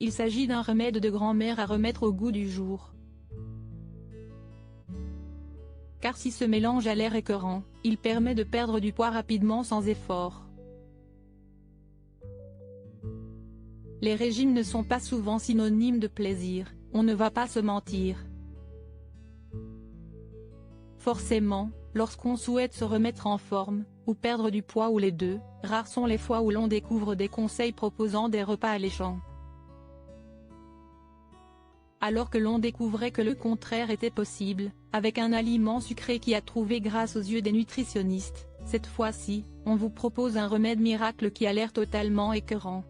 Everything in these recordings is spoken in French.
il s'agit d'un remède de grand-mère à remettre au goût du jour. Car si ce mélange a l'air écœurant, il permet de perdre du poids rapidement sans effort. Les régimes ne sont pas souvent synonymes de plaisir, on ne va pas se mentir. Forcément, lorsqu'on souhaite se remettre en forme, ou perdre du poids ou les deux, rares sont les fois où l'on découvre des conseils proposant des repas alléchants. Alors que l'on découvrait que le contraire était possible, avec un aliment sucré qui a trouvé grâce aux yeux des nutritionnistes, cette fois-ci, on vous propose un remède miracle qui a l'air totalement écœurant.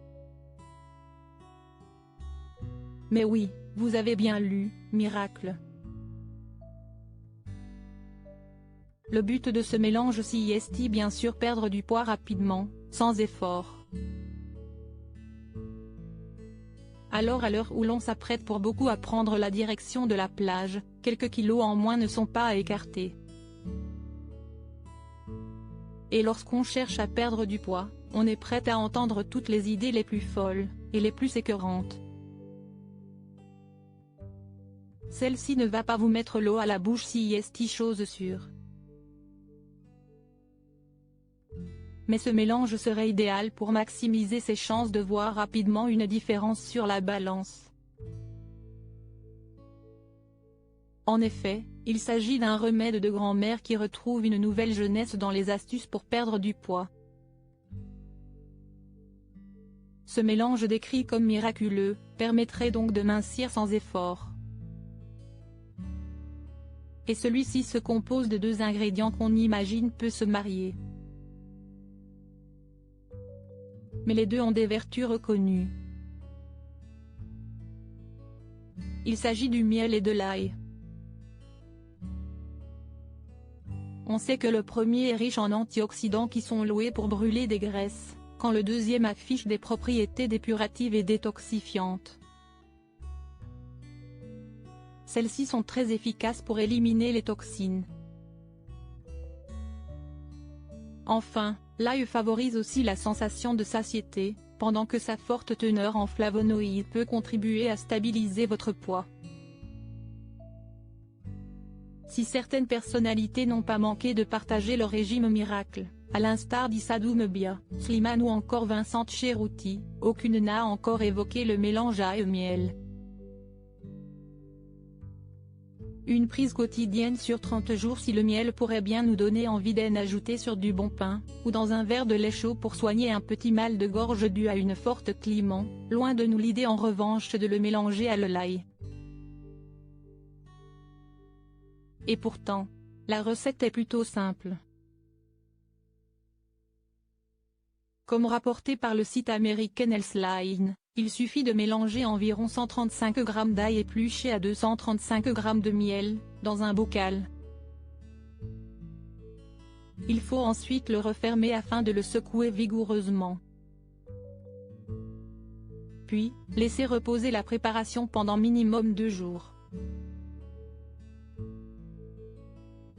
Mais oui, vous avez bien lu, miracle. Le but de ce mélange est bien sûr perdre du poids rapidement, sans effort. Alors à l'heure où l'on s'apprête pour beaucoup à prendre la direction de la plage, quelques kilos en moins ne sont pas à écarter. Et lorsqu'on cherche à perdre du poids, on est prêt à entendre toutes les idées les plus folles, et les plus écœurantes. Celle-ci ne va pas vous mettre l'eau à la bouche chose sûre. Mais ce mélange serait idéal pour maximiser ses chances de voir rapidement une différence sur la balance. En effet, il s'agit d'un remède de grand-mère qui retrouve une nouvelle jeunesse dans les astuces pour perdre du poids. Ce mélange décrit comme miraculeux, permettrait donc de mincir sans effort. Et celui-ci se compose de deux ingrédients qu'on imagine peut se marier. Mais les deux ont des vertus reconnues. Il s'agit du miel et de l'ail. On sait que le premier est riche en antioxydants qui sont loués pour brûler des graisses, quand le deuxième affiche des propriétés dépuratives et détoxifiantes. Celles-ci sont très efficaces pour éliminer les toxines. Enfin, l'ail favorise aussi la sensation de satiété, pendant que sa forte teneur en flavonoïdes peut contribuer à stabiliser votre poids. Si certaines personnalités n'ont pas manqué de partager leur régime miracle, à l'instar d'Issa Doumbia, Slimane ou encore Vincent Cherouti, aucune n'a encore évoqué le mélange ail-miel. Une prise quotidienne sur 30 jours si le miel pourrait bien nous donner envie d'en ajouter sur du bon pain, ou dans un verre de lait chaud pour soigner un petit mal de gorge dû à une forte climat, loin de nous l'idée en revanche de le mélanger à l'ail. Et pourtant, la recette est plutôt simple. Comme rapporté par le site américain Healthline, il suffit de mélanger environ 135 g d'ail épluché à 235 g de miel, dans un bocal. Il faut ensuite le refermer afin de le secouer vigoureusement. Puis, laisser reposer la préparation pendant minimum 2 jours.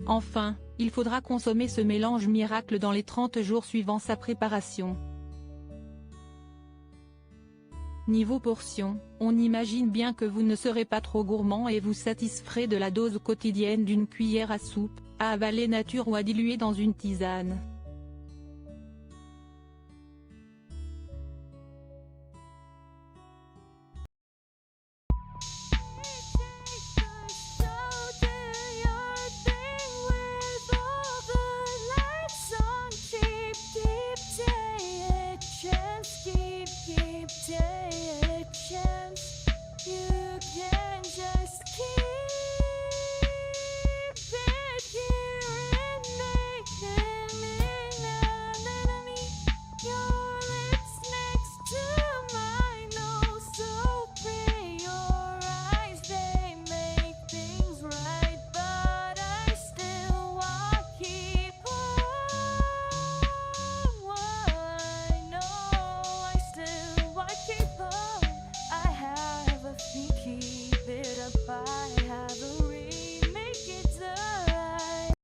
Enfin, il faudra consommer ce mélange miracle dans les 30 jours suivant sa préparation. Niveau portion, on imagine bien que vous ne serez pas trop gourmand et vous satisferez de la dose quotidienne d'une cuillère à soupe, à avaler nature ou à diluer dans une tisane.